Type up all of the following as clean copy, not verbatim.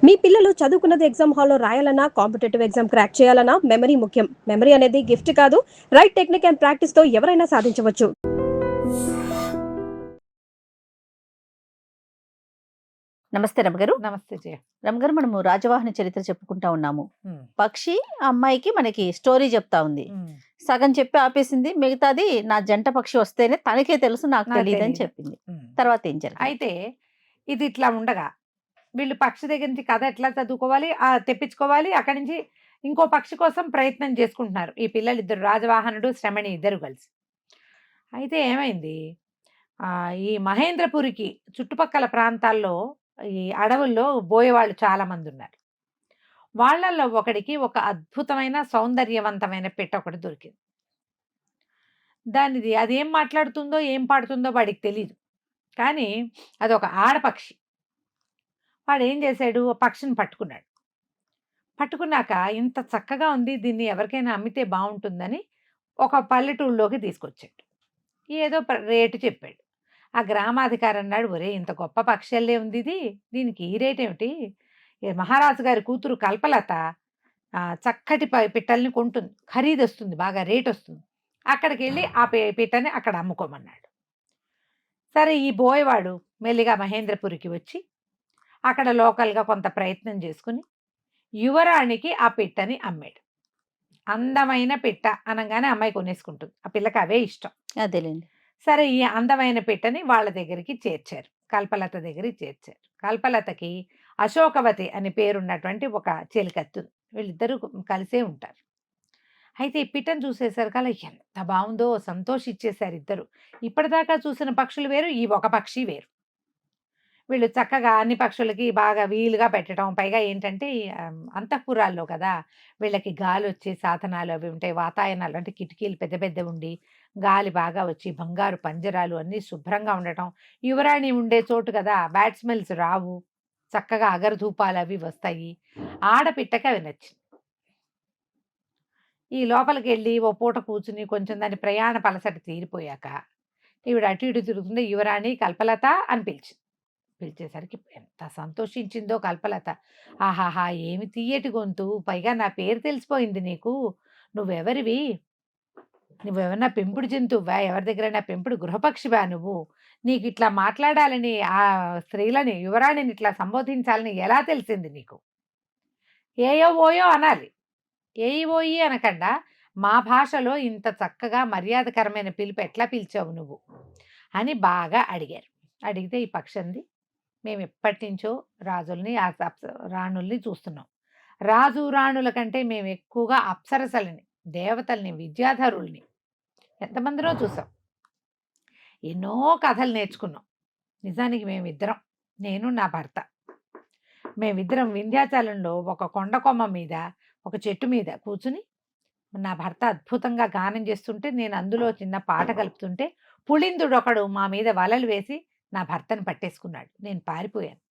మీ పిల్లలు చదువుకున్నది ఎగ్జామ్ హాల్లో రాయాలన్నా, కాంపిటేటివ్ ఎగ్జామ్ క్రాక్ చేయాలన్నా మెమరీ ముఖ్యం. మెమరీ అనేది గిఫ్ట్ కాదు, రైట్ టెక్నిక్ అండ్ ప్రాక్టీస్‌తో ఎవరైనా సాధించవచ్చు. నమస్తే రమగారు. నమస్తే జయ. రమగారు, మనము రాజవాహన చరిత్ర చెప్పుకుంటా ఉన్నాము. ఉమ్, పక్షి ఆ అమ్మాయికి మనకి స్టోరీ చెప్తా ఉంది. ఉమ్, సగం చెప్పి ఆపేసింది, మిగతాది నా జంట పక్షి వస్తేనే తనకే తెలుసు, నాకు నాకు తెలియదు అని తెలీదు. చెప్పింది. ఉమ్. తర్వాత ఏం జరిగింది? అయితే ఇది ఇట్లా ఉండగా వీళ్ళు పక్షి దగ్గర నుంచి కథ ఎట్లా చదువుకోవాలి, తెప్పించుకోవాలి, అక్కడి నుంచి ఇంకో పక్షి కోసం ప్రయత్నం చేసుకుంటున్నారు ఈ పిల్లలు ఇద్దరు, రాజవాహనుడు శ్రమణి ఇద్దరు కలిసి. అయితే ఏమైంది, ఈ మహేంద్రపురికి చుట్టుపక్కల ప్రాంతాల్లో ఈ అడవుల్లో బోయేవాళ్ళు చాలా మంది ఉన్నారు. వాళ్ళల్లో ఒకడికి ఒక అద్భుతమైన సౌందర్యవంతమైన పిట్ట ఒకటి దొరికింది. దానిది అదేం మాట్లాడుతుందో ఏం పాడుతుందో వాడికి తెలియదు, కానీ అదొక ఆడపక్షి. వాడు ఏం చేశాడు, ఆ పక్షిని పట్టుకున్నాడు. పట్టుకున్నాక ఇంత చక్కగా ఉంది, దీన్ని ఎవరికైనా అమ్మితే బాగుంటుందని ఒక పల్లెటూళ్ళలోకి తీసుకొచ్చాడు. ఏదో రేటు చెప్పాడు. ఆ గ్రామాధికారి అన్నాడు, ఒరే ఇంత గొప్ప పక్షులే ఉంది ఇది, దీనికి ఈ రేట్ ఏమిటి, మహారాజు గారి కూతురు కల్పలత చక్కటి పిట్టల్ని కొంటుంది, ఖరీదు వస్తుంది, బాగా రేట్ వస్తుంది, అక్కడికి వెళ్ళి ఆ పిట్టని అక్కడ అమ్ముకోమన్నాడు. సరే, ఈ బోయవాడు మెల్లిగా మహేంద్రపురికి వచ్చి అక్కడ లోకల్గా కొంత ప్రయత్నం చేసుకుని యువరాణికి ఆ పిట్టని అమ్మాడు. అందమైన పిట్ట అనగానే అమ్మాయి కొనేసుకుంటుంది, ఆ పిల్లకి అవే ఇష్టం. అదేలేండి. సరే, ఈ అందమైన పిట్టని వాళ్ళ దగ్గరికి చేర్చారు, కల్పలత దగ్గరికి చేర్చారు. కల్పలతకి అశోకవతి అని పేరున్నటువంటి ఒక చిలకత్తు, వీళ్ళిద్దరూ కలిసే ఉంటారు. అయితే ఈ పిట్టను చూసేసరికల్లా ఎంత బాగుందో సంతోషించేశారు ఇద్దరు. ఇప్పటిదాకా చూసిన పక్షులు వేరు, ఈ ఒక పక్షి వేరు. వీళ్ళు చక్కగా అన్ని పక్షులకి బాగా వీలుగా పెట్టడం, పైగా ఏంటంటే అంతఃపురాల్లో కదా వీళ్ళకి గాలి వచ్చే సాధనాలు అవి ఉంటాయి, వాతాయనాలు అంటే కిటికీలు పెద్ద పెద్ద ఉండి గాలి బాగా వచ్చి బంగారు పంజరాలు అన్నీ శుభ్రంగా ఉండటం. యువరాణి ఉండే చోటు కదా, బ్యాడ్ స్మెల్స్ రావు, చక్కగా అగరధూపాలు అవి వస్తాయి. ఆడపిట్టకి అవి నచ్చింది. ఈ లోపలికి వెళ్ళి ఓ పూట కూర్చుని కొంచెం దాని ప్రయాణ పలసట తీరిపోయాక ఈవిడ అటు ఇటు తిరుగుతుంది, యువరాణి కల్పలత అని పిలిచింది. పిలిచేసరికి ఎంత సంతోషించిందో కల్పలత. ఆహాహా, ఏమి తీయటి గొంతు, పైగా నా పేరు తెలిసిపోయింది నీకు, నువ్వెవరివి, నువ్వెవరన్నా పెంపుడు జంతువువా, ఎవరి దగ్గరైనా పెంపుడు గృహపక్షివా నువ్వు, నీకు ఇట్లా మాట్లాడాలని, ఆ స్త్రీలని యువరాణిని ఇట్లా సంబోధించాలని ఎలా తెలిసింది నీకు, ఏయో ఓయో అనాలి, ఏయి ఓయి అనకుండా మా భాషలో ఇంత చక్కగా మర్యాదకరమైన పిలుపు ఎట్లా పిలిచావు నువ్వు అని బాగా అడిగారు. అడిగితే ఈ పక్షంది, మేము ఎప్పటి నుంచో రాజుల్ని రాణుల్ని చూస్తున్నాం, రాజు రాణుల కంటే మేము ఎక్కువగా అప్సరసలని, దేవతల్ని, విద్యాధరుల్ని ఎంతమందినో చూసాం, ఎన్నో కథలు నేర్చుకున్నాం. నిజానికి మేమిద్దరం, నేను నా భర్త, మేమిద్దరం వింధ్యాచలంలో ఒక కొండ కొమ్మ మీద ఒక చెట్టు మీద కూర్చుని నా భర్త అద్భుతంగా గానం చేస్తుంటే నేను అందులో చిన్న పాట కలుపుతుంటే పుళిందుడు ఒకడు మా మీద వలలు వేసి నా భర్తను పట్టేసుకున్నాడు. నేను పారిపోయాను.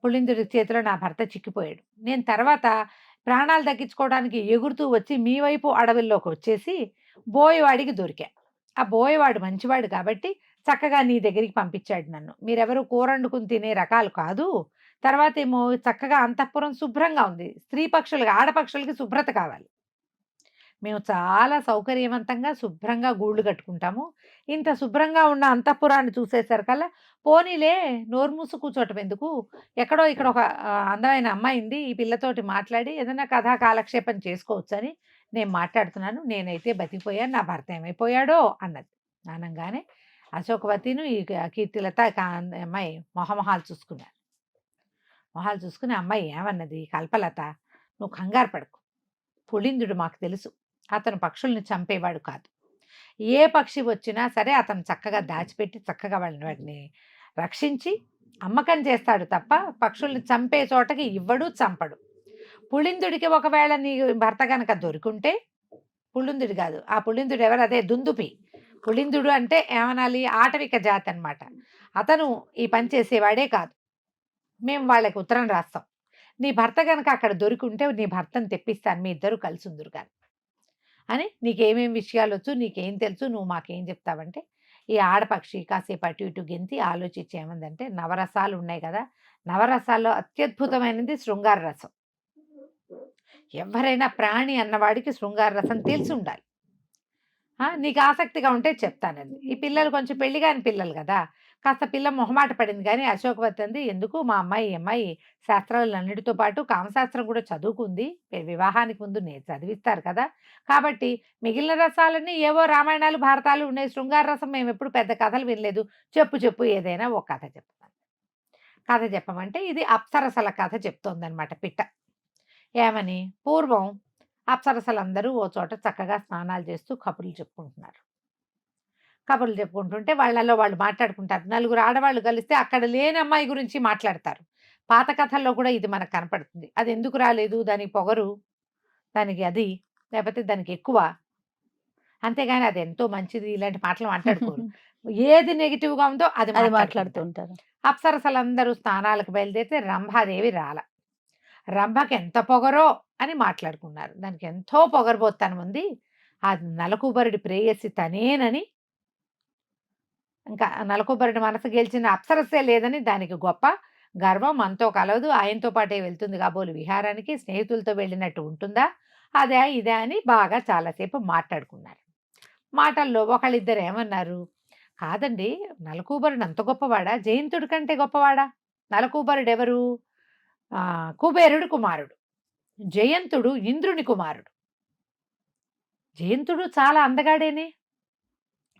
పుళిందుడి చేతిలో నా భర్త చిక్కిపోయాడు. నేను తర్వాత ప్రాణాలు దక్కించుకోవడానికి ఎగురుతూ వచ్చి మీ వైపు అడవుల్లోకి వచ్చేసి బోయవాడికి దొరికా. ఆ బోయవాడు మంచివాడు కాబట్టి చక్కగా నీ దగ్గరికి పంపించాడు నన్ను. మీరెవరు కూరండుకుని తినే రకాలు కాదు, తర్వాత ఏమో చక్కగా అంతఃపురం శుభ్రంగా ఉంది, స్త్రీ పక్షులకి ఆడపక్షులకి శుభ్రత కావాలి, మేము చాలా సౌకర్యవంతంగా శుభ్రంగా గూళ్ళు కట్టుకుంటాము, ఇంత శుభ్రంగా ఉన్న అంతఃపురాన్ని చూసేసరికల్లా పోనీలే నోరు మూసు కూర్చోటం ఎందుకు, ఎక్కడో ఇక్కడ ఒక అందమైన అమ్మాయి ఉంది, ఈ పిల్లతోటి మాట్లాడి ఏదైనా కథా కాలక్షేపం చేసుకోవచ్చని నేను మాట్లాడుతున్నాను, నేనైతే బతికిపోయాను, నా భర్త ఏమైపోయాడో అన్నది. అనగానే అశోకవతిను ఈ కీర్తిలత అమ్మాయి మొహమొహాలు చూసుకున్నారు. మొహాలు చూసుకుని అమ్మాయి ఏమన్నది, కల్పలత నువ్వు కంగారు పడకు, పుళిందుడు మాకు తెలుసు, అతను పక్షుల్ని చంపేవాడు కాదు, ఏ పక్షి వచ్చినా సరే అతను చక్కగా దాచిపెట్టి చక్కగా వాటిని రక్షించి అమ్మకం చేస్తాడు తప్ప పక్షుల్ని చంపే చోటకి ఇవ్వడు, చంపడు. పుళిందుడికి ఒకవేళ నీ భర్త కనుక దొరికింటే, పుళిందుడు కాదు, ఆ పుళిందుడు ఎవరు, అదే దుందుపి. పుళిందుడు అంటే ఏమనాలి, ఆటవిక జాతి అనమాట. అతను ఈ పని చేసేవాడే కాదు. మేము వాళ్ళకి ఉత్తరం రాస్తాం, నీ భర్త కనుక అక్కడ దొరికింటే నీ భర్తను తెప్పిస్తాను, మీ ఇద్దరు కలిసి ఉందురు కానీ అని, నీకేమేం విషయాలు వచ్చు, నీకేం తెలుసు, నువ్వు మాకేం చెప్తావంటే, ఈ ఆడపక్షి కాసేపు అటు ఇటు గెంతి ఆలోచించి ఏమందంటే, నవరసాలు ఉన్నాయి కదా, నవరసాల్లో అత్యద్భుతమైనది శృంగార రసం. ఎవరైనా ప్రాణి అన్నవాడికి శృంగార రసం తెలిసి ఉండాలి. నీకు ఆసక్తిగా ఉంటే చెప్తానండి. ఈ పిల్లలు కొంచెం పెళ్లి కాని పిల్లలు కదా, కాస్త పిల్ల మొహమాట పడింది. కానీ అశోకవతి అంది, ఎందుకు మా అమ్మాయి ఈ అమ్మాయి శాస్త్రాలన్నిటితో పాటు కామశాస్త్రం కూడా చదువుకుంది, వివాహానికి ముందు చదివిస్తారు కదా, కాబట్టి మిగిలిన రసాలన్నీ ఏవో రామాయణాలు భారతాలు ఉన్నాయి, శృంగార రసం మేము ఎప్పుడు పెద్ద కథలు వినలేదు, చెప్పు ఏదైనా ఒక కథ చెప్తాను. కథ చెప్పమంటే ఇది అప్సరసల కథ చెప్తోందనమాట పిట్ట. ఏమని, పూర్వం అప్సరసలందరూ ఓ చోట చక్కగా స్నానాలు చేస్తూ కబుర్లు చెప్పుకుంటున్నారు. కబుర్లు చెప్పుకుంటుంటే వాళ్ళలో వాళ్ళు మాట్లాడుకుంటారు. నలుగురు ఆడవాళ్ళు కలిస్తే అక్కడ లేని అమ్మాయి గురించి మాట్లాడతారు. పాత కథల్లో కూడా ఇది మనకు కనపడుతుంది. అది ఎందుకు రాలేదు, దానికి పొగరు, దానికి అది, లేకపోతే దానికి ఎక్కువ, అంతేగాని అది ఎంతో మంచిది, ఇలాంటి మాటలు మాట్లాడుకోరు. ఏది నెగిటివ్గా ఉందో అది మాట్లాడుతూ ఉంటారు. అప్సరసలందరూ స్నానాలకు బయలుదేరితే రంభాదేవి రాల. రంభకి ఎంత పొగరో అని మాట్లాడుకున్నారు. దానికి ఎంతో పొగరబోత్తనం ఉంది, ఆ నలకూబరుడి ప్రేయసి తనేనని, ఇంకా నలకూబరుడి మనసు గెలిచిన అప్సరసే లేదని దానికి గొప్ప గర్వం. మనతో కలవదు, ఆయనతో పాటే వెళ్తుంది కాబోలు విహారానికి, స్నేహితులతో వెళ్ళినట్టు ఉంటుందా, అదే ఇదే అని బాగా చాలాసేపు మాట్లాడుకున్నారు. మాటల్లో ఒకళ్ళిద్దరు ఏమన్నారు, కాదండి నలకూబరుడు అంత గొప్పవాడా, జయంతుడి కంటే గొప్పవాడా? నలకూబరుడు ఎవరు? కుబేరుడు కుమారుడు. జయంతుడు ఇంద్రుని కుమారుడు. జయంతుడు చాలా అందగాడేనే,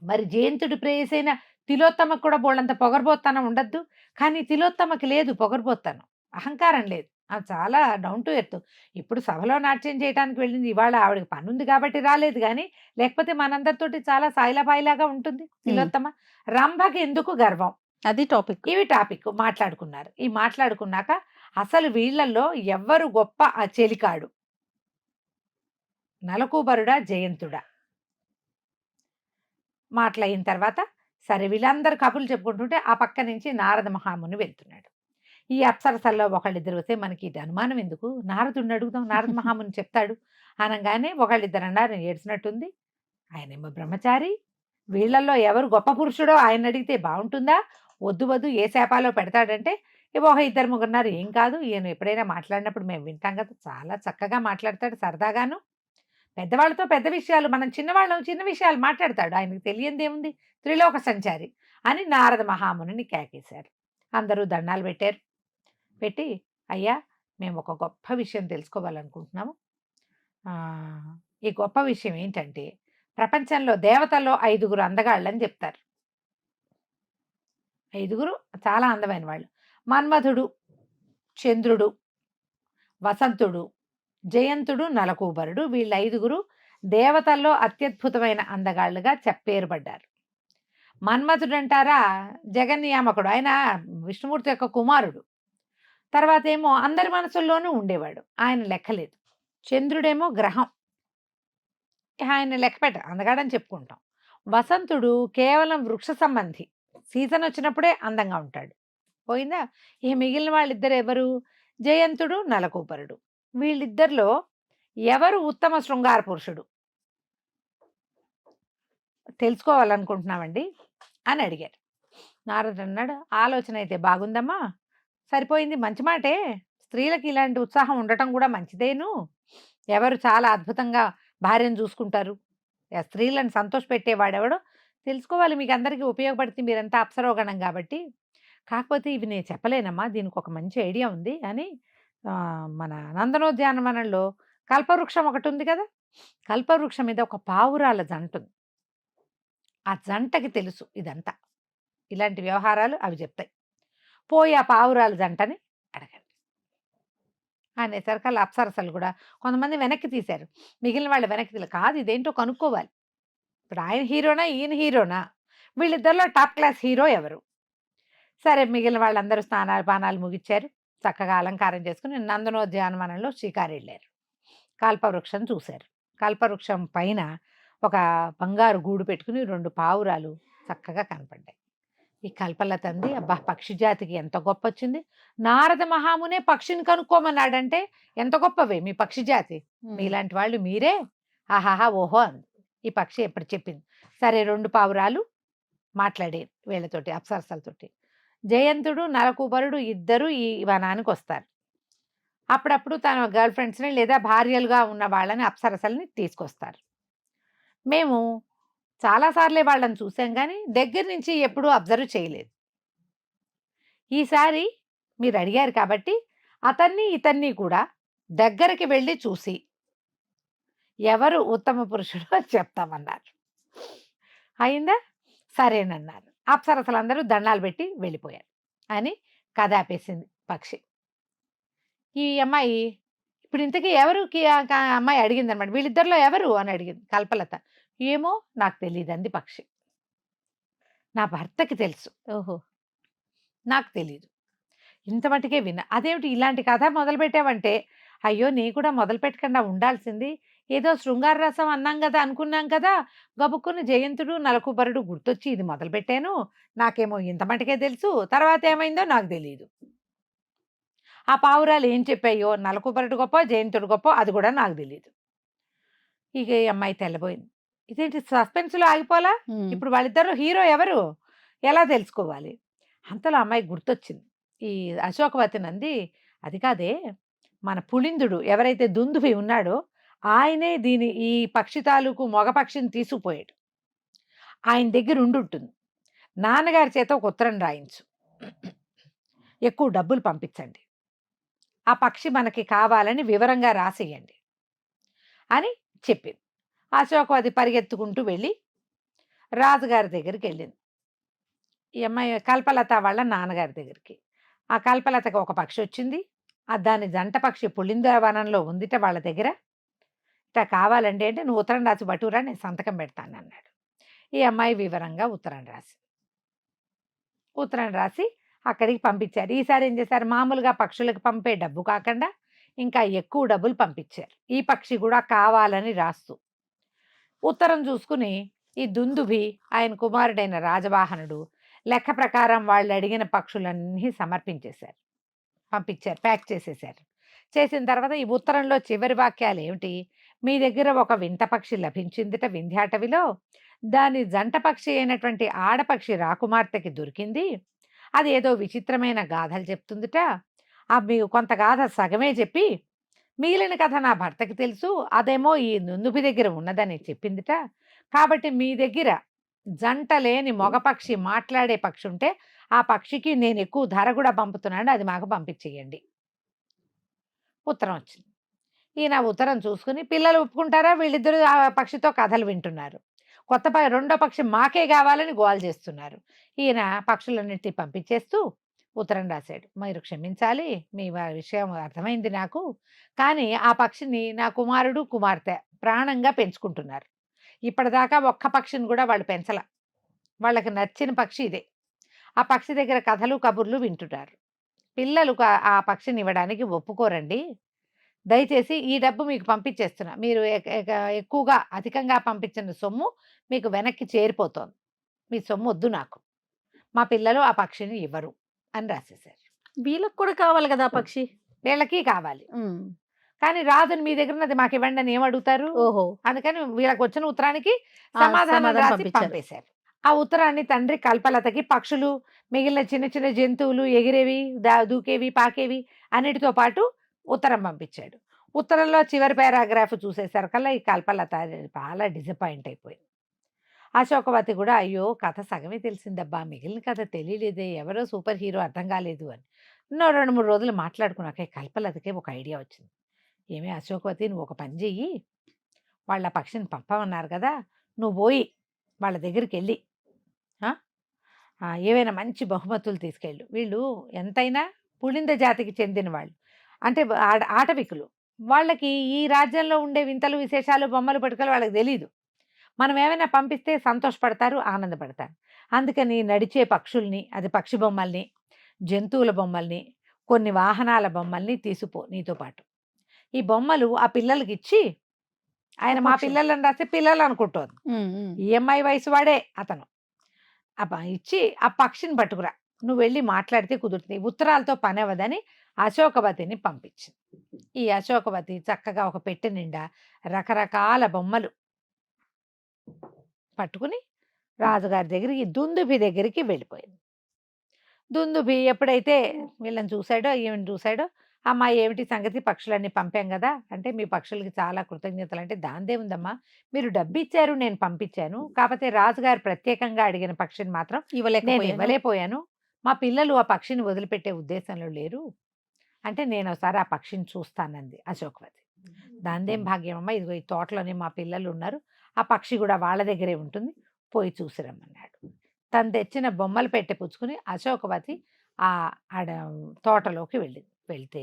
మరి జయంతుడి ప్రేయసైన తిలోత్తమకు కూడా బోళ్ళంత పొగరబోత్తనం ఉండద్దు, కానీ తిలోత్తమకి లేదు పొగరబోత్తనం, అహంకారం లేదు, ఆమె చాలా డౌన్ టు ఎర్త్. ఇప్పుడు సభలో నాట్యం చేయడానికి వెళ్ళింది, ఇవాళ ఆవిడకి పని ఉంది కాబట్టి రాలేదు, కానీ లేకపోతే మనందరితోటి చాలా సాయిలాపాయిలాగా ఉంటుంది తిలోత్తమ. రంభకి ఎందుకు గర్వం, అది టాపిక్. ఇవి టాపిక్ మాట్లాడుకున్నారు. ఈ మాట్లాడుకున్నాక అసలు వీళ్ళల్లో ఎవ్వరు గొప్ప ఆ చెలికాడు, నలకూబరుడా జయంతుడా? మాటలైన తర్వాత సరే వీళ్ళందరూ కబుర్లు చెప్పుకుంటుంటే ఆ పక్క నుంచి నారద మహాముని వెళ్తున్నాడు. ఈ అప్సరసల్లో ఒకళ్ళిద్దరు వస్తే మనకి ఇది అనుమానం ఎందుకు, నారదుడిని అడుగుదాం, నారద మహాముని చెప్తాడు అనగానే ఒకళ్ళిద్దరు అన్నారు, ఏడ్చినట్టుంది, ఆయనేమో బ్రహ్మచారి, వీళ్ళల్లో ఎవరు గొప్ప పురుషుడో ఆయన అడిగితే బాగుంటుందా, వద్దు ఏ శాపాలో పెడతాడంటే ఒక ఇద్దరు ముగ్గురున్నారు, ఏం కాదు, ఈయన ఎప్పుడైనా మాట్లాడినప్పుడు మేము వింటాం కదా, చాలా చక్కగా మాట్లాడతాడు, సరదాగాను, పెద్దవాళ్ళతో పెద్ద విషయాలు, మనం చిన్నవాళ్ళం చిన్న విషయాలు మాట్లాడతాడు, ఆయనకు తెలియందేముంది, త్రిలోక సంచారి అని నారద మహామునిని కేకేశారు. అందరూ దండాలు పెట్టారు. పెట్టి, అయ్యా మేము ఒక గొప్ప విషయం తెలుసుకోవాలనుకుంటున్నాము. ఈ గొప్ప విషయం ఏంటంటే, ప్రపంచంలో దేవతల్లో 5 అందగాళ్ళని చెప్తారు. 5 చాలా అందమైన వాళ్ళు, మన్మధుడు, చంద్రుడు, వసంతుడు, జయంతుడు, నలకూబరుడు, వీళ్ళ 5 దేవతల్లో అత్యద్భుతమైన అందగాళ్ళుగా చెప్పేరుపడ్డారు. మన్మధుడు అంటారా జగన్నియామకుడు, ఆయన విష్ణుమూర్తి యొక్క కుమారుడు, తర్వాత ఏమో అందరి మనసుల్లోనూ ఉండేవాడు, ఆయన లెక్కలేదు. చంద్రుడేమో గ్రహం, ఆయన లెక్క పెట్ట అందగాడని చెప్పుకుంటాం. వసంతుడు కేవలం వృక్ష సంబంధి, సీజన్ వచ్చినప్పుడే అందంగా ఉంటాడు, పోయిందా. ఈ మిగిలిన వాళ్ళిద్దరు ఎవరు, జయంతుడు, నలకూబరుడు, వీళ్ళిద్దరిలో ఎవరు ఉత్తమ శృంగార పురుషుడు తెలుసుకోవాలనుకుంటున్నామండి అని అడిగారు. నారదుడు అన్నాడు, ఆలోచన అయితే బాగుందమ్మా, సరిపోయింది, మంచి మాటే, స్త్రీలకు ఇలాంటి ఉత్సాహం ఉండటం కూడా మంచిదేను, ఎవరు చాలా అద్భుతంగా భార్యను చూసుకుంటారు, స్త్రీలను సంతోషపెట్టేవాడెవడో తెలుసుకోవాలి, మీకు అందరికీ ఉపయోగపడుతుంది, మీరంతా అప్సరోగణం కాబట్టి. కాకపోతే ఇవి నేను చెప్పలేనమ్మా, దీనికి ఒక మంచి ఐడియా ఉంది అని మన నందనోద్యానవనంలో కల్పవృక్షం ఒకటి ఉంది కదా, కల్పవృక్షం మీద ఒక పావురాల జంట ఉంది, ఆ జంటకి తెలుసు ఇదంతా, ఇలాంటి వ్యవహారాలు అవి చెప్తాయి, పోయి ఆ పావురాల జంటని అడగండి అనేసరికి అప్సరసలు కూడా కొంతమంది వెనక్కి తీశారు, మిగిలిన వాళ్ళు వెనక్కి తీయాలి, కాదు ఇదేంటో కనుక్కోవాలి, ఇప్పుడు ఆయన హీరోనా ఈయన హీరోనా, వీళ్ళిద్దరిలో టాప్ క్లాస్ హీరో ఎవరు. సరే మిగిలిన వాళ్ళందరూ స్నానాలు పానాలు ముగిచ్చారు, చక్కగా అలంకారం చేసుకుని నందనోద్యానవనంలో షికారు వెళ్ళారు, కల్పవృక్షం చూశారు. కల్పవృక్షం పైన ఒక బంగారు గూడు పెట్టుకుని 2 పావురాలు చక్కగా కనపడ్డాయి. ఈ కల్పలత అంది, అబ్బా పక్షి జాతికి ఎంత గొప్ప వచ్చింది, నారద మహామునే పక్షిని కనుక్కోమన్నాడంటే ఎంత గొప్పవే మీ పక్షి జాతి, మీలాంటి వాళ్ళు మీరే, ఆహాహా ఓహో అంది. ఈ పక్షి ఎప్పుడు చెప్పింది. సరే 2 పావురాలు మాట్లాడే వీళ్ళతోటి అప్సరసలతోటి, జయంతుడు నలకూబరుడు ఇద్దరు ఈ వనానికి వస్తారు. అప్పుడప్పుడు తన గర్ల్ ఫ్రెండ్స్ని లేదా భార్యలుగా ఉన్న వాళ్ళని అప్సరసల్ని తీసుకొస్తారు. మేము చాలాసార్లే వాళ్ళని చూసాం కానీ దగ్గర నుంచి ఎప్పుడూ అబ్జర్వ్ చేయలేదు. ఈసారి మీరు అడిగారు కాబట్టి అతన్ని ఇతన్ని కూడా దగ్గరికి వెళ్ళి చూసి ఎవరు ఉత్తమ పురుషుడో చెప్తామన్నారు. అయిందా? సరేనన్నారు. అప్సరసలందరూ దండాలు పెట్టి వెళ్ళిపోయారు అని కథ ఆపేసింది పక్షి. ఈ అమ్మాయి ఇప్పుడు ఇంతకీ ఎవరుకి అమ్మాయి అడిగింది అనమాట. వీళ్ళిద్దరిలో ఎవరు అని అడిగింది కల్పలత. ఏమో నాకు తెలియదండి పక్షి. నా భర్తకి తెలుసు, ఓహో! నాకు తెలీదు. ఇంత మటుకే విన్నా. అదేమిటి ఇలాంటి కథ మొదలుపెట్టావంటే, అయ్యో నీ కూడా మొదలు పెట్టకుండా ఉండాల్సింది. ఏదో శృంగార రసం అన్నాం కదా, అనుకున్నాం కదా, గబుక్కుని జయంతుడు నలకూబరుడు గుర్తొచ్చి ఇది మొదలుపెట్టాను. నాకేమో ఇంత మటుకే తెలుసు, తర్వాత ఏమైందో నాకు తెలీదు. ఆ పావురాలు ఏం చెప్పాయో, నలకూబరుడు గొప్ప జయంతుడు గొప్ప అది కూడా నాకు తెలీదు. ఇక ఈ అమ్మాయి తెల్లబోయింది. ఇదేంటి సస్పెన్స్లో ఆగిపోలా? ఇప్పుడు వాళ్ళిద్దరు హీరో ఎవరు ఎలా తెలుసుకోవాలి? అంతలో అమ్మాయి గుర్తొచ్చింది. ఈ అశోకవతి నంది అది కాదే, మన పులిందుడు ఎవరైతే దుందుభి ఉన్నాడో ఆయనే ఈ పక్షి తాలూకు మగ పక్షిని తీసుకుపోయాడు. ఆయన దగ్గర ఉండుంటుంది. నాన్నగారి చేత ఒక ఉత్తరం రాయించు, ఎక్కువ డబ్బులు పంపించండి, ఆ పక్షి మనకి కావాలని వివరంగా రాసేయండి అని చెప్పింది. అశోకవతి పరిగెత్తుకుంటూ వెళ్ళి రాజుగారి దగ్గరికి వెళ్ళింది. ఈ అమ్మాయి కల్పలత వాళ్ళ నాన్నగారి దగ్గరికి. ఆ కల్పలతకి ఒక పక్షి వచ్చింది. దాని జంట పక్షి పులింద వనంలో ఉందిట వాళ్ళ దగ్గర. ఇట్లా కావాలండి అంటే నువ్వు ఉత్తరం రాసి పట్టురా, నేను సంతకం పెడతాను అన్నాడు. ఈ అమ్మాయి వివరంగా ఉత్తరం రాసి అక్కడికి పంపించారు. ఈసారి ఏం చేశారు, మామూలుగా పక్షులకు పంపే డబ్బు కాకుండా ఇంకా ఎక్కువ డబ్బులు పంపించారు. ఈ పక్షి కూడా కావాలని రాస్తూ ఉత్తరం చూసుకుని ఈ దుందుభి ఆయన కుమారుడైన రాజవాహనుడు లెక్క ప్రకారం వాళ్ళు అడిగిన పక్షులన్నీ పంపించారు, ప్యాక్ చేసేసారు. చేసిన తర్వాత ఈ ఉత్తరంలో చివరి వాక్యాలు ఏమిటి, మీ దగ్గర ఒక వింత పక్షి లభించిందిట వింధ్యాటవిలో, దాని జంట పక్షి అయినటువంటి ఆడపక్షి రాకుమార్తెకి దొరికింది, అది ఏదో విచిత్రమైన గాథలు చెప్తుందిట, మీకు కొంత గాథ సగమే చెప్పి మిగిలిన కథ నా భర్తకి తెలుసు, అదేమో ఈ దుందుభి దగ్గర ఉన్నదని చెప్పిందిట, కాబట్టి మీ దగ్గర జంట లేని మగపక్షి మాట్లాడే పక్షి ఉంటే ఆ పక్షికి నేను ఎక్కువ ధర కూడా పంపుతున్నాను, అది మాకు పంపించేయండి. ఉత్తరం వచ్చింది. ఈయన ఉత్తరం చూసుకుని పిల్లలు ఒప్పుకుంటారా, వీళ్ళిద్దరూ ఆ పక్షితో కథలు వింటున్నారు, రెండో పక్షి మాకే కావాలని గోల్ చేస్తున్నారు. ఈయన పక్షులన్నింటినీ పంపించేస్తూ ఉత్తరం రాశాడు. మీరు క్షమించాలి, మీ విషయం అర్థమైంది నాకు, కానీ ఆ పక్షిని నా కుమారుడు కుమార్తె ప్రాణంగా పెంచుకుంటున్నారు. ఇప్పటిదాకా ఒక్క పక్షిని కూడా వాళ్ళు పెంచల, వాళ్ళకి నచ్చిన పక్షి ఇదే. ఆ పక్షి దగ్గర కథలు కబుర్లు వింటున్నారు. పిల్లలు ఆ పక్షిని ఇవ్వడానికి ఒప్పుకోరండి. దయచేసి ఈ డబ్బు మీకు పంపించేస్తున్నా, మీరు ఎక్కువగా అధికంగా పంపించిన సొమ్ము మీకు వెనక్కి చేరిపోతోంది, మీ సొమ్ము వద్దు నాకు, మా పిల్లలు ఆ పక్షిని ఇవ్వరు అని రాసేశారు. వీళ్ళకి కూడా కావాలి కదా పక్షి, వీళ్ళకి కావాలి, కానీ రాదని మీ దగ్గర అది మాకు ఇవ్వండి అని ఏమడుగుతారు. ఓహో! అందుకని వీళ్ళకి వచ్చిన ఉత్తరానికి సమాధానం రాసి పంపేశారు. ఆ ఉత్తరాన్ని తండ్రి కల్పలతకి పక్షులు, మిగిలిన చిన్న చిన్న జంతువులు, ఎగిరేవి, దూకేవి, పాకేవి అన్నిటితో పాటు ఉత్తరం పంపించాడు. ఉత్తరంలో చివరి పారాగ్రాఫ్ చూసేసరికల్లా ఈ కల్పలత చాలా డిసప్పాయింట్ అయిపోయింది. అశోకవతి కూడా అయ్యో కథ సగమే తెలిసిందబ్బా, మిగిలిన కథ తెలియలేదే, ఎవరో సూపర్ హీరో అర్థం కాలేదు అని. 2-3 రోజులు మాట్లాడుకున్నాక కల్పలతకే ఒక ఐడియా వచ్చింది. ఏమే అశోకవతి, నువ్వు ఒక పని చెయ్యి, వాళ్ళ పక్షిని పంపమన్నారు కదా, నువ్వు పోయి వాళ్ళ దగ్గరికి వెళ్ళి ఏవైనా మంచి బహుమతులు తీసుకెళ్ళు. వీళ్ళు ఎంతైనా పులింద జాతికి చెందిన వాళ్ళు, అంటే ఆటవికులు, వాళ్ళకి ఈ రాజ్యంలో ఉండే వింతలు విశేషాలు బొమ్మలు పట్టుకలు వాళ్ళకి తెలీదు. మనం ఏమైనా పంపిస్తే సంతోషపడతారు, ఆనందపడతారు. అందుకని నడిచే పక్షుల్ని, అది పక్షి బొమ్మల్ని, జంతువుల బొమ్మల్ని, కొన్ని వాహనాల బొమ్మల్ని తీసుకో నీతో పాటు. ఈ బొమ్మలు ఆ పిల్లలకి ఇచ్చి, ఆయన మా పిల్లలని రాస్తే పిల్లలు అనుకుంటోంది, ఈఎంఐ వయసు వాడే అతను, ఇచ్చి ఆ పక్షిని పట్టుకురా, నువ్వు వెళ్ళి మాట్లాడితే కుదురుతుంది, ఉత్తరాలతో పని అవ్వదని అశోకవతిని పంపించింది. ఈ అశోకవతి చక్కగా ఒక పెట్టె నిండా రకరకాల బొమ్మలు పట్టుకుని రాజుగారి దగ్గరికి, దుందుభి దగ్గరికి వెళ్ళిపోయింది. దుందుభి ఎప్పుడైతే వీళ్ళని చూశాడో ఈమెను చూశాడో, అమ్మా ఏమిటి సంగతి, పక్షులన్నీ పంపాం కదా అంటే, మీ పక్షులకి చాలా కృతజ్ఞతలు అంటే, దాందే ఉందమ్మా, మీరు డబ్బు ఇచ్చారు, నేను పంపించాను, కాకపోతే రాజుగారు ప్రత్యేకంగా అడిగిన పక్షిని మాత్రం నేను ఇవ్వలేకపోయాను. ఇవ్వలేకపోయాను, మా పిల్లలు ఆ పక్షిని వదిలిపెట్టే ఉద్దేశంలో లేరు అంటే, నేను ఒకసారి ఆ పక్షిని చూస్తానంది అశోకవతి. దాందేం భాగ్యం అమ్మా, ఇదిగో ఈ తోటలోనే మా పిల్లలు ఉన్నారు, ఆ పక్షి కూడా వాళ్ళ దగ్గరే ఉంటుంది, పోయి చూసిరమ్మన్నాడు. తను తెచ్చిన బొమ్మలు పెట్టె పుచ్చుకుని అశోకవతి ఆ ఆడ తోటలోకి వెళ్తే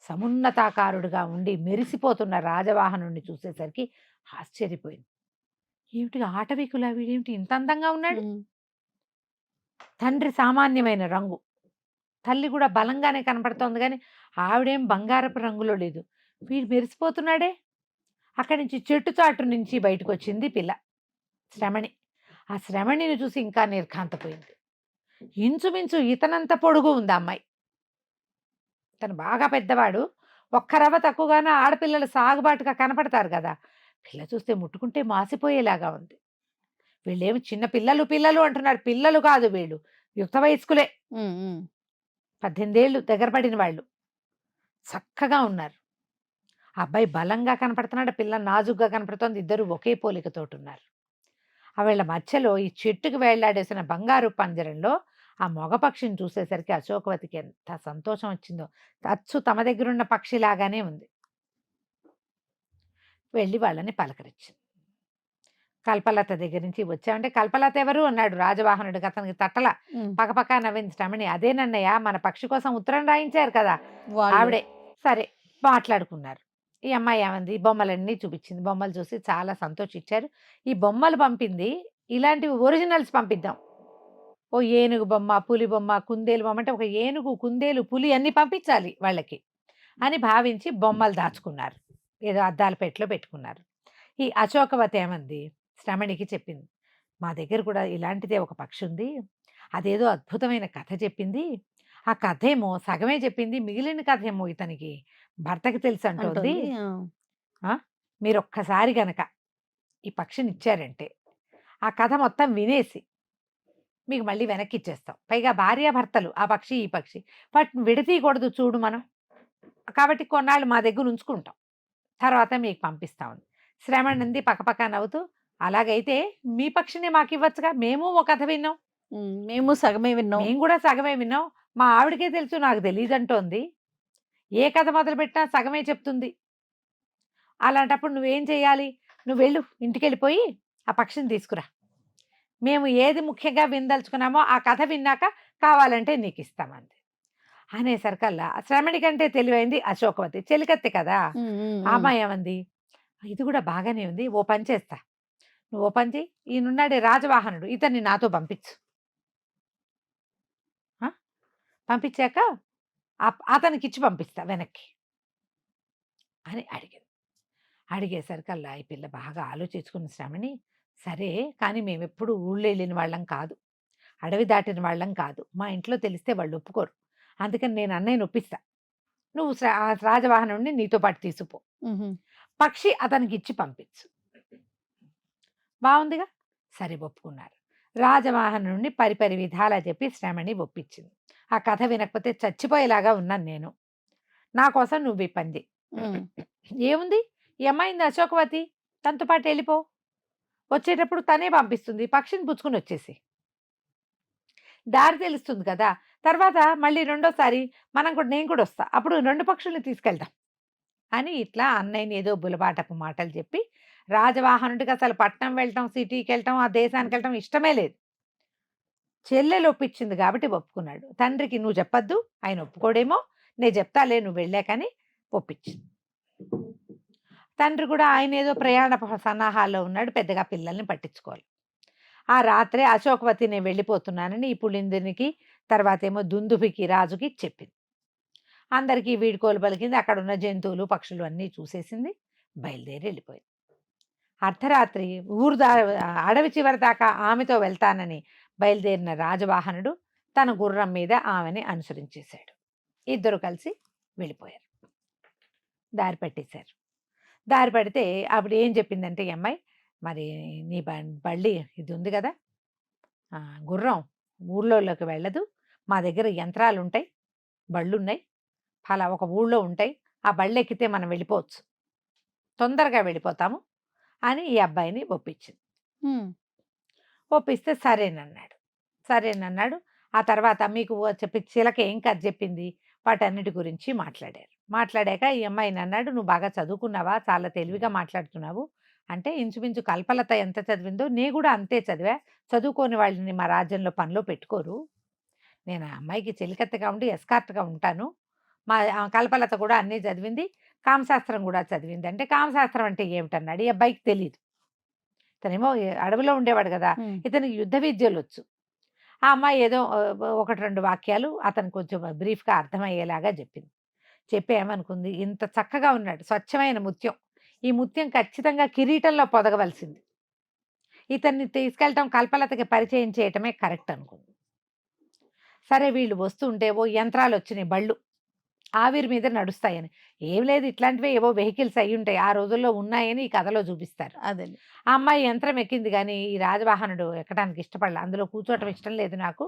సమున్నతాకారుడుగా ఉండి మెరిసిపోతున్న రాజవాహనుడిని చూసేసరికి ఆశ్చర్యపోయింది. ఏమిటి ఆటవికులా, వీడేమిటి ఇంత అందంగా ఉన్నాడు? ఉమ్. తండ్రి సామాన్యమైన రంగు, తల్లి కూడా బలంగానే కనపడుతోంది, కానీ ఆవిడేం బంగారపు రంగులో లేదు. వీడు మెరిసిపోతున్నాడే. అక్కడి నుంచి చెట్టు చాటు నుంచి బయటకు వచ్చింది పిల్ల శ్రమణి. ఆ శ్రమణిని చూసి ఇంకా నిర్ఘాంతపోయింది. ఇంచుమించు ఇతనంత పొడుగు ఉంది ఆ అమ్మాయి. తను బాగా పెద్దవాడు, ఒక్క రవ్వ తక్కువగానే ఆడపిల్లలు సాగుబాటుగా కనపడతారు కదా, పిల్ల చూస్తే ముట్టుకుంటే మాసిపోయేలాగా ఉంది. వీళ్ళేమి చిన్న పిల్లలు పిల్లలు అంటున్నారు, పిల్లలు కాదు వీళ్ళు, యుక్త వయస్కులే, ఉమ్, ఉమ్. 18 ఏళ్ళు దగ్గర పడిన వాళ్ళు, చక్కగా ఉన్నారు. ఆ అబ్బాయి బలంగా కనపడుతున్నాడు, పిల్ల నాజుగ్గా కనపడుతోంది, ఇద్దరు ఒకే పోలికతోటి ఉన్నారు. ఆ వీళ్ళ మధ్యలో ఈ చెట్టుకు వేళ్లాడేసిన బంగారు పంజరంలో ఆ మగపక్షిని చూసేసరికి అశోకవతికి ఎంత సంతోషం వచ్చిందో. అచ్చు తమ దగ్గరున్న పక్షిలాగానే ఉంది. వెళ్ళి వాళ్ళని పలకరించింది. కల్పలత దగ్గర నుంచి వచ్చామంటే, కల్పలత ఎవరు అన్నాడు రాజవాహనుడికి. అతనికి తట్టల, ఉమ్. పక్కపక్క నవ్వింది శ్రమణి. అదేనన్నయ్య, మన పక్షి కోసం ఉత్తరం రాయించారు కదా వాళ్ళు. ఆవిడే. సరే మాట్లాడుకున్నారు. ఈ అమ్మాయి ఏమంది, బొమ్మలన్నీ చూపించింది. బొమ్మలు చూసి చాలా సంతోషించారు. ఈ బొమ్మలు పంపింది ఇలాంటివి ఒరిజినల్స్ పంపిద్దాం, ఓ ఏనుగు బొమ్మ, పులి బొమ్మ, కుందేలు బొమ్మ అంటే ఒక ఏనుగు, కుందేలు, పులి అన్ని పంపించాలి వాళ్ళకి అని భావించి బొమ్మలు దాచుకున్నారు, ఏదో అద్దాల పెట్టెలో పెట్టుకున్నారు. ఈ అశోకవతి ఏమంది, శ్రమణికి చెప్పింది, మా దగ్గర కూడా ఇలాంటిదే ఒక పక్షి ఉంది, అదేదో అద్భుతమైన కథ చెప్పింది, ఆ కథ ఏమో సగమే చెప్పింది, మిగిలిన కథ ఏమో ఇతనికి భర్తకి తెలుసు అంటోంది. అంటుంది. ఆ. మీరు ఒక్కసారి గనక ఈ పక్షిని ఇచ్చారంటే ఆ కథ మొత్తం వినేసి మీకు మళ్ళీ వెనక్కి ఇచ్చేస్తాం. పైగా భార్యాభర్తలు ఆ పక్షి ఈ పక్షి, వాటిని విడతీయకూడదు చూడు మనం, కాబట్టి కొన్నాళ్ళు మా దగ్గర ఉంచుకుంటాం, తర్వాత మీకు పంపిస్తామని. శ్రమణంది పక్కపక్క నవ్వుతూ, అలాగైతే మీ పక్షిని మాకు ఇవ్వచ్చుగా, మేము ఒక కథ విన్నాం, ఉమ్. మేము సగమే విన్నాం. మేము కూడా సగమే విన్నాం, మా ఆవిడకే తెలుసు నాకు తెలియదంటోంది, ఏ కథ మొదలుపెట్టినా సగమే చెప్తుంది, అలాంటప్పుడు నువ్వేం చేయాలి, నువ్వు వెళ్ళు, ఇంటికి వెళ్ళిపోయి ఆ పక్షిని తీసుకురా, మేము ఏది ముఖ్యంగా వినదలుచుకున్నామో ఆ కథ విన్నాక కావాలంటే నీకు ఇస్తామంది. అనేసరికల్లా శ్రమణి కంటే తెలివైంది అశోకవతి, చెలికత్తి కదా. ఉమ్, ఉమ్, ఆ ఉమ్. అమ్మాయి ఏమంది, ఇది కూడా బాగానే ఉంది, ఓ పని చేస్తా, నువ్వు ఓ పని చేయి, ఈయనున్నాడే రాజవాహనుడు, ఇతన్ని నాతో పంపించు, ఆ? పంపించాక అతనికి ఇచ్చి పంపిస్తా వెనక్కి అని అడిగింది. అడిగేసరికల్లా ఈ పిల్ల బాగా ఆలోచించుకున్న శ్రమణి, సరే కానీ మేము ఎప్పుడు ఊళ్ళో వెళ్ళిన వాళ్ళం కాదు, అడవి దాటిన వాళ్ళం కాదు, మా ఇంట్లో తెలిస్తే వాళ్ళు ఒప్పుకోరు, అందుకని నేను అన్నయ్యని ఒప్పిస్తా, నువ్వు ఆ రాజవాహనుడిని నీతో పాటు తీసుకుపో, ఉహు. పక్షి అతనికి ఇచ్చి పంపించు. బాగుందిగా, సరే ఒప్పుకున్నారు. రాజవాహనుడిని పరిపరి విధాలా చెప్పి శ్రమణి ఒప్పించింది. ఆ కథ వినకపోతే చచ్చిపోయేలాగా ఉన్నాను నేను, నా కోసం నువ్వు ఈ పని చెయ్యి. ఉమ్. ఏముంది, ఈ అమ్మాయింది అశోకవతి, తనతో పాటు వెళ్ళిపో, వచ్చేటప్పుడు తనే పంపిస్తుంది, పక్షిని పుచ్చుకుని వచ్చేసి దారి తెలుస్తుంది కదా, తర్వాత మళ్ళీ రెండోసారి నేను కూడా వస్తా, అప్పుడు 2 పక్షుల్ని తీసుకెళ్తాం అని ఇట్లా అన్నయ్యని ఏదో బులబాటపు మాటలు చెప్పి, రాజవాహనుడికి అసలు పట్నం వెళ్ళటం, సిటీకి వెళ్ళటం, ఆ దేశానికి వెళ్ళటం ఇష్టమే లేదు. చెల్లెలు ఒప్పించింది కాబట్టి ఒప్పుకున్నాడు. తండ్రికి నువ్వు చెప్పొద్దు, ఆయన ఒప్పుకోడేమో, నేను చెప్తాలే నువ్వు వెళ్ళాకని ఒప్పించింది. తండ్రి కూడా ఆయన ఏదో ప్రయాణ సన్నాహాల్లో ఉన్నాడు, పెద్దగా పిల్లల్ని పట్టించుకోవాలి. ఆ రాత్రే అశోకవతి నేను వెళ్ళిపోతున్నానని ఈ పులిందునికి, తర్వాత ఏమో దుందుభికి, రాజుకి చెప్పింది. అందరికీ వీడ్కోలు పలికింది, అక్కడ ఉన్న జంతువులు పక్షులు అన్నీ చూసేసింది, బయలుదేరి వెళ్ళిపోయింది. అర్ధరాత్రి అడవి చివరి దాకా ఆమెతో వెళ్తానని బయలుదేరిన రాజవాహనుడు తన గుర్రం మీద ఆమెని అనుసరించేశాడు. ఇద్దరు కలిసి వెళ్ళిపోయారు, దారి పట్టేశారు. దారి పడితే అప్పుడు ఏం చెప్పిందంటే ఈ అమ్మాయి, మరి నీ బళ్ళి ఇది ఉంది కదా, గుర్రం ఊళ్ళోకి వెళ్ళదు, మా దగ్గర యంత్రాలుంటాయి, బళ్ళున్నాయి, ఒక ఊళ్ళో ఉంటాయి, ఆ బళ్ళెక్కితే మనం వెళ్ళిపోవచ్చు, తొందరగా వెళ్ళిపోతాము అని ఈ అబ్బాయిని ఒప్పించింది. ఒప్పిస్తే సరేనన్నాడు. ఆ తర్వాత మీకు చెప్పి చిలక ఏం కథ చెప్పింది, వాటన్నిటి గురించి మాట్లాడాక ఈ అమ్మాయిని అన్నాడు, నువ్వు బాగా చదువుకున్నావా, చాలా తెలివిగా మాట్లాడుతున్నావు అంటే, ఇంచుమించు కల్పలత ఎంత చదివిందో నే కూడా అంతే చదివా, చదువుకోని వాళ్ళని మా రాజ్యంలో పనిలో పెట్టుకోరు, నేను ఆ అమ్మాయికి చెలికత్తగా ఉండి ఎస్కార్ట్గా ఉంటాను, మా కల్పలత కూడా అన్నీ చదివింది, కామశాస్త్రం కూడా చదివింది అంటే, కామశాస్త్రం అంటే ఏమిటన్నాడు. ఈ అబ్బాయికి తెలియదు, ఇతనేమో అడవిలో ఉండేవాడు కదా, ఇతనికి యుద్ధ విద్యలు వచ్చు. ఆ అమ్మాయి ఏదో 1-2 వాక్యాలు అతను కొంచెం బ్రీఫ్గా అర్థమయ్యేలాగా చెప్పింది. ఏమనుకుంది, ఇంత చక్కగా ఉన్నాడు, స్వచ్ఛమైన ముత్యం, ఈ ముత్యం ఖచ్చితంగా కిరీటంలో పొదగవలసింది, ఇతన్ని తీసుకెళ్ళటం కల్పలతకి పరిచయం చేయటమే కరెక్ట్ అనుకుంది. సరే వీళ్ళు వస్తుంటే ఓ యంత్రాలు వచ్చినాయి, బళ్ళు ఆవిరి మీద నడుస్తాయని. ఏం లేదు, ఇట్లాంటివే ఏవో వెహికల్స్ అయి ఉంటాయి, ఆ రోజుల్లో ఉన్నాయని ఈ కథలో చూపిస్తారు. అదే ఆ అమ్మాయి యంత్రం ఎక్కింది, కానీ ఈ రాజవాహనుడు ఎక్కడానికి ఇష్టపడలే, అందులో కూర్చోవటం ఇష్టం లేదు, నాకు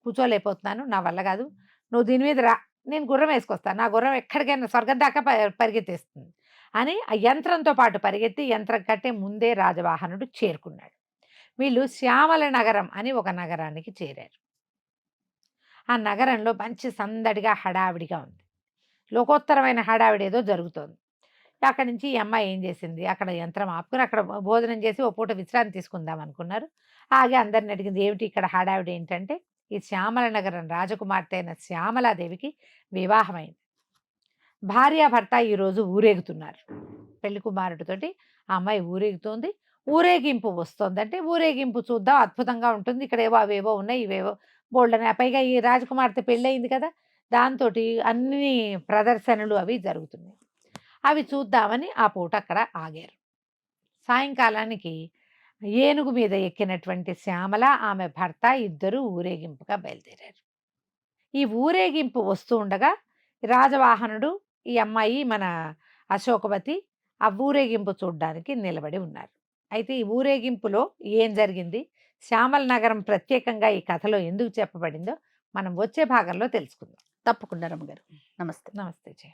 కూర్చోలేకపోతున్నాను, నా వల్ల కాదు, నువ్వు దీని మీద రా, నేను గుర్రం వేసుకొస్తాను, నా గుర్రం ఎక్కడికైనా స్వర్గం దాకా పరిగెత్తేస్తుంది అని ఆ యంత్రంతో పాటు పరిగెత్తి యంత్రం కంటే ముందే రాజవాహనుడు చేరుకున్నాడు. వీళ్ళు శ్యామల నగరం అని ఒక నగరానికి చేరారు. ఆ నగరంలో మంచి సందడిగా హడావిడిగా ఉంది, లోకోత్తరమైన హడావిడి ఏదో జరుగుతోంది. అక్కడి నుంచి ఈ అమ్మాయి ఏం చేసింది, అక్కడ యంత్రం ఆపుకుని అక్కడ భోజనం చేసి ఓ పూట విశ్రాంతి తీసుకుందాం అనుకున్నారు. ఆగే అందరిని అడిగింది, ఏమిటి ఇక్కడ హడావిడి ఏంటంటే, ఈ శ్యామల నగరం రాజకుమార్తె అయిన శ్యామలాదేవికి వివాహమైంది, భార్యాభర్త ఈరోజు ఊరేగుతున్నారు, పెళ్లి కుమారుడితోటి ఆ అమ్మాయి ఊరేగుతోంది, ఊరేగింపు వస్తోందంటే ఊరేగింపు చూద్దాం, అద్భుతంగా ఉంటుంది, ఇక్కడ ఏవో అవేవో ఉన్నాయి, ఇవేవో బోల్డని, పైగా ఈ రాజకుమార్తె పెళ్ళయింది కదా, దాంతో అన్ని ప్రదర్శనలు అవి జరుగుతున్నాయి, అవి చూద్దామని ఆ పూట అక్కడ ఆగారు. సాయంకాలానికి ఏనుగు మీద ఎక్కినటువంటి శ్యామల ఆమె భర్త ఇద్దరు ఊరేగింపుగా బయలుదేరారు. ఈ ఊరేగింపు వస్తూ ఉండగా రాజవాహనుడు, ఈ అమ్మాయి మన అశోకవతి ఆ ఊరేగింపు చూడడానికి నిలబడి ఉన్నారు. అయితే ఈ ఊరేగింపులో ఏం జరిగింది, శ్యామల నగరం ప్రత్యేకంగా ఈ కథలో ఎందుకు చెప్పబడిందో మనం వచ్చే భాగంలో తెలుసుకుందాం. తప్పకుండా రమ్మగారు. నమస్తే. నమస్తే జయ.